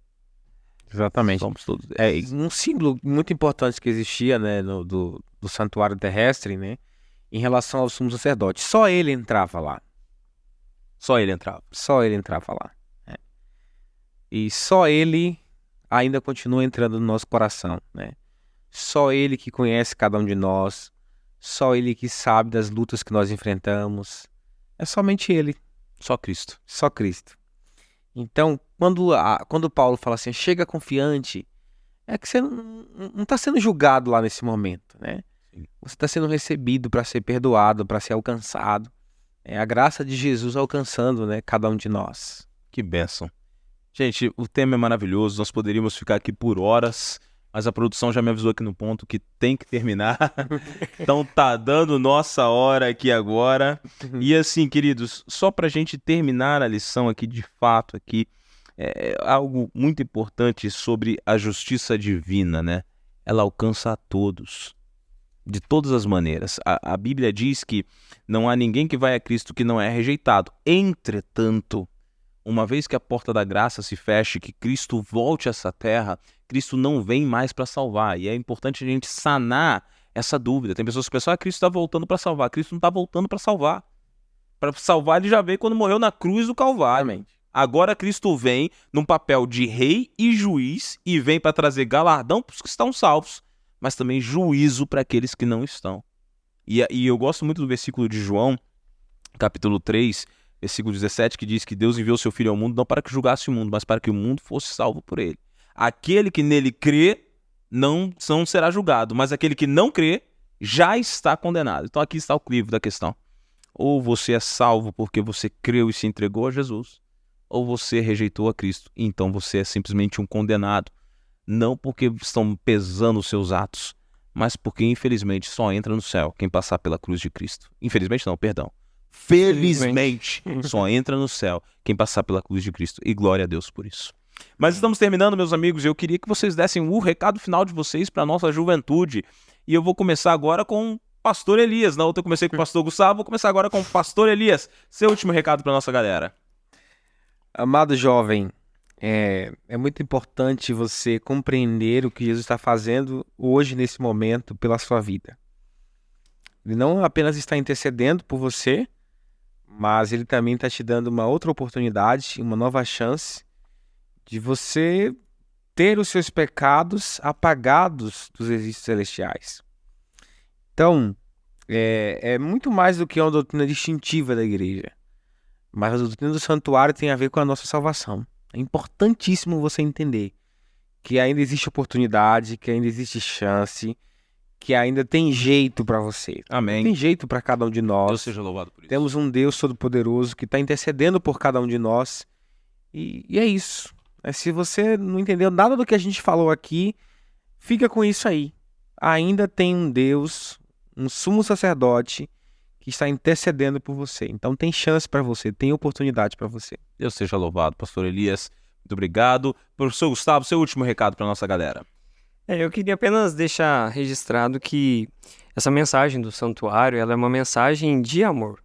Exatamente. Somos todos esses. Um símbolo muito importante que existia, né, do santuário terrestre, né, em relação ao sumo sacerdote. Só ele entrava lá. Só ele entrava. Só ele entrava lá. E só ele ainda continua entrando no nosso coração, né? Só ele que conhece cada um de nós. Só ele que sabe das lutas que nós enfrentamos. É somente ele. Só Cristo. Só Cristo. Então, quando Paulo fala assim, chega confiante, é que você não está sendo julgado lá nesse momento, né? Sim. Você está sendo recebido para ser perdoado, para ser alcançado. É a graça de Jesus alcançando, né, cada um de nós. Que bênção. Gente, o tema é maravilhoso, nós poderíamos ficar aqui por horas, mas a produção já me avisou aqui no ponto que tem que terminar. Então tá dando nossa hora aqui agora. E assim, queridos, só pra gente terminar a lição aqui de fato aqui, algo muito importante sobre a justiça divina, né? Ela alcança a todos, de todas as maneiras. A Bíblia diz que não há ninguém que vai a Cristo que não é rejeitado. Entretanto, uma vez que a porta da graça se feche, que Cristo volte a essa terra, Cristo não vem mais para salvar. E é importante a gente sanar essa dúvida. Tem pessoas que pensam, Cristo está voltando para salvar. Cristo não está voltando para salvar. Para salvar, ele já veio quando morreu na cruz do Calvário. Amém. Agora Cristo vem num papel de rei e juiz e vem para trazer galardão para os que estão salvos, mas também juízo para aqueles que não estão. E eu gosto muito do versículo de João, capítulo 3, versículo 17, que diz que Deus enviou seu Filho ao mundo não para que julgasse o mundo, mas para que o mundo fosse salvo por ele. Aquele que nele crê não será julgado, mas aquele que não crê já está condenado. Então aqui está o crivo da questão. Ou você é salvo porque você creu e se entregou a Jesus, ou você rejeitou a Cristo, então você é simplesmente um condenado. Não porque estão pesando os seus atos, mas porque infelizmente só entra no céu quem passar pela cruz de Cristo. Infelizmente não, perdão. Felizmente só entra no céu quem passar pela cruz de Cristo. E glória a Deus por isso. Mas estamos terminando, meus amigos. Eu queria que vocês dessem o recado final de vocês para a nossa juventude. E eu vou começar agora com o pastor Elias. Na outra eu comecei com o pastor Gustavo, vou começar agora com o pastor Elias. Seu último recado para a nossa galera. Amado jovem, é muito importante você compreender o que Jesus está fazendo hoje, nesse momento, pela sua vida. Ele não apenas está intercedendo por você, mas ele também está te dando uma outra oportunidade, uma nova chance de você ter os seus pecados apagados dos registros celestiais. Então, é muito mais do que uma doutrina distintiva da igreja. Mas a doutrina do santuário tem a ver com a nossa salvação. É importantíssimo você entender que ainda existe oportunidade, que ainda existe chance, que ainda tem jeito para você. Amém. Tem jeito para cada um de Deus nós. seja louvado por isso. Temos um Deus Todo-Poderoso que está intercedendo por cada um de nós. E é isso. Se você não entendeu nada do que a gente falou aqui, fica com isso aí. Ainda tem um Deus, um sumo sacerdote, que está intercedendo por você. Então tem chance para você, tem oportunidade para você. Deus seja louvado, pastor Elias. Muito obrigado. Professor Gustavo, seu último recado para nossa galera. Eu queria apenas deixar registrado que essa mensagem do santuário, ela é uma mensagem de amor,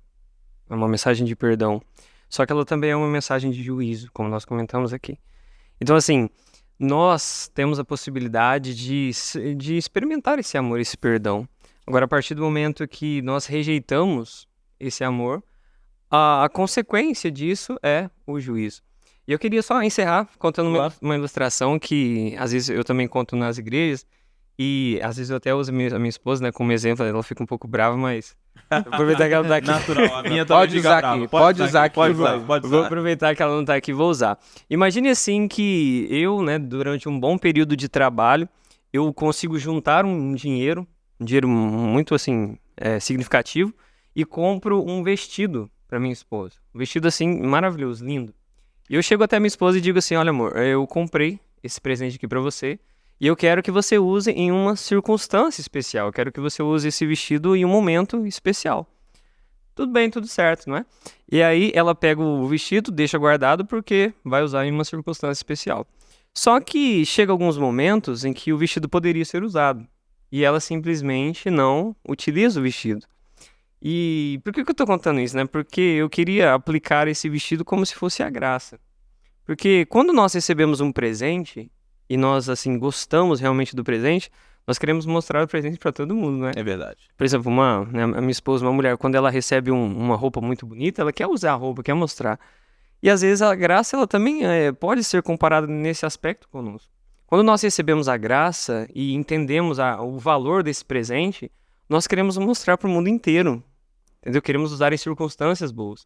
é uma mensagem de perdão, só que ela também é uma mensagem de juízo, como nós comentamos aqui. Então, assim, nós temos a possibilidade de experimentar esse amor, esse perdão. Agora, a partir do momento que nós rejeitamos esse amor, a consequência disso é o juízo. E eu queria só encerrar contando uma ilustração que às vezes eu também conto nas igrejas e às vezes eu até uso a minha esposa, né, como exemplo. Ela fica um pouco brava, mas aproveitar que ela não tá aqui. Natural, a minha Pode usar aqui, pode usar aqui. Pode usar. Vou aproveitar que ela não tá aqui e vou usar. Imagine assim que eu, né, durante um bom período de trabalho, eu consigo juntar um dinheiro muito assim significativo e compro um vestido para minha esposa. Um vestido assim maravilhoso, lindo. E eu chego até minha esposa e digo assim: olha, amor, eu comprei esse presente aqui pra você e eu quero que você use em uma circunstância especial. Eu quero que você use esse vestido em um momento especial. Tudo bem, tudo certo, não é? E aí ela pega o vestido, deixa guardado porque vai usar em uma circunstância especial. Só que chega alguns momentos em que o vestido poderia ser usado e ela simplesmente não utiliza o vestido. E por que eu tô contando isso, né? Porque eu queria aplicar esse vestido como se fosse a graça. Porque quando nós recebemos um presente e nós, assim, gostamos realmente do presente, nós queremos mostrar o presente para todo mundo, né? É verdade. Por exemplo, a minha esposa, uma mulher, quando ela recebe uma roupa muito bonita, ela quer usar a roupa, quer mostrar. E às vezes a graça, ela também pode ser comparada nesse aspecto conosco. Quando nós recebemos a graça e entendemos o valor desse presente, nós queremos mostrar para o mundo inteiro. Entendeu? Queremos usar em circunstâncias boas.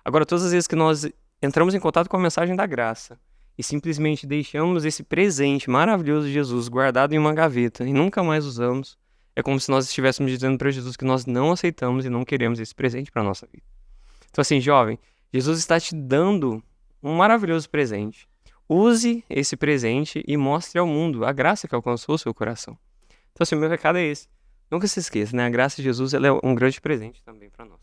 Agora, todas as vezes que nós entramos em contato com a mensagem da graça e simplesmente deixamos esse presente maravilhoso de Jesus guardado em uma gaveta e nunca mais usamos, é como se nós estivéssemos dizendo para Jesus que nós não aceitamos e não queremos esse presente para a nossa vida. Então, assim, jovem, Jesus está te dando um maravilhoso presente. Use esse presente e mostre ao mundo a graça que alcançou o seu coração. Então, assim, o meu recado é esse. Nunca se esqueça, né? A graça de Jesus, ela é um grande presente também para nós.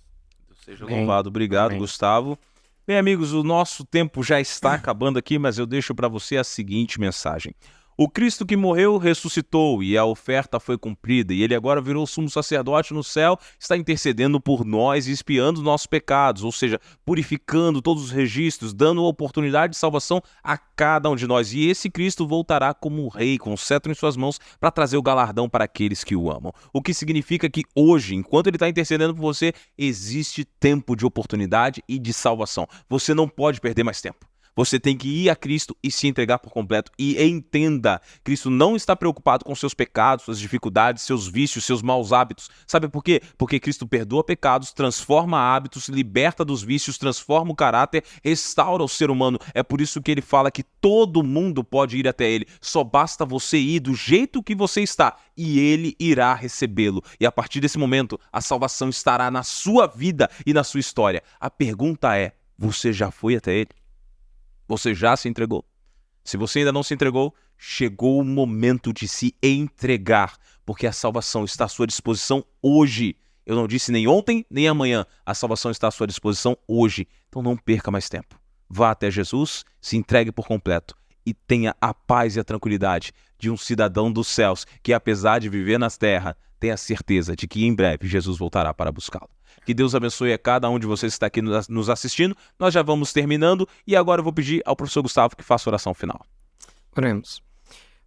Deus seja louvado. Obrigado, Amém. Gustavo. Bem, amigos, o nosso tempo já está acabando aqui, mas eu deixo para você a seguinte mensagem. O Cristo que morreu ressuscitou e a oferta foi cumprida e ele agora virou sumo sacerdote no céu, está intercedendo por nós e expiando os nossos pecados, ou seja, purificando todos os registros, dando oportunidade de salvação a cada um de nós. E esse Cristo voltará como rei, com o cetro em suas mãos, para trazer o galardão para aqueles que o amam. O que significa que hoje, enquanto ele está intercedendo por você, existe tempo de oportunidade e de salvação. Você não pode perder mais tempo. Você tem que ir a Cristo e se entregar por completo. E entenda, Cristo não está preocupado com seus pecados, suas dificuldades, seus vícios, seus maus hábitos. Sabe por quê? Porque Cristo perdoa pecados, transforma hábitos, liberta dos vícios, transforma o caráter, restaura o ser humano. É por isso que ele fala que todo mundo pode ir até ele. Só basta você ir do jeito que você está e ele irá recebê-lo. E a partir desse momento, a salvação estará na sua vida e na sua história. A pergunta é, você já foi até ele? Você já se entregou? Se você ainda não se entregou, chegou o momento de se entregar, porque a salvação está à sua disposição hoje. Eu não disse nem ontem, nem amanhã. A salvação está à sua disposição hoje. Então não perca mais tempo. Vá até Jesus, se entregue por completo e tenha a paz e a tranquilidade de um cidadão dos céus que, apesar de viver na terra, tem a certeza de que em breve Jesus voltará para buscá-lo. Que Deus abençoe a cada um de vocês que está aqui nos assistindo. Nós já vamos terminando e agora eu vou pedir ao professor Gustavo que faça a oração final. Oremos.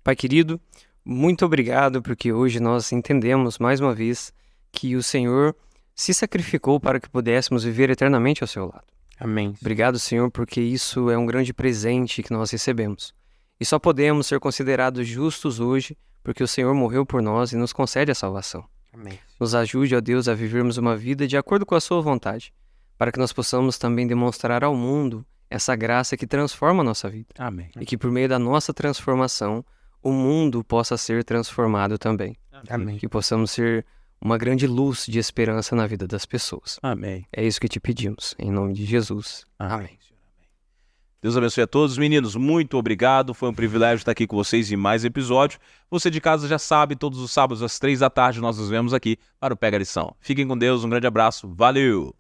Pai querido, muito obrigado porque hoje nós entendemos mais uma vez que o Senhor se sacrificou para que pudéssemos viver eternamente ao seu lado. Amém. Obrigado, Senhor, porque isso é um grande presente que nós recebemos. E só podemos ser considerados justos hoje porque o Senhor morreu por nós e nos concede a salvação. Amém. Nos ajude, ó Deus, a vivermos uma vida de acordo com a sua vontade, para que nós possamos também demonstrar ao mundo essa graça que transforma a nossa vida. Amém. E que por meio da nossa transformação, o mundo possa ser transformado também. Amém. Que possamos ser uma grande luz de esperança na vida das pessoas. Amém. É isso que te pedimos, em nome de Jesus. Amém. Deus abençoe a todos. Meninos, muito obrigado. Foi um privilégio estar aqui com vocês em mais episódio. Você de casa já sabe, todos os sábados às 3 da tarde nós nos vemos aqui para o Pega a Lição. Fiquem com Deus, um grande abraço. Valeu!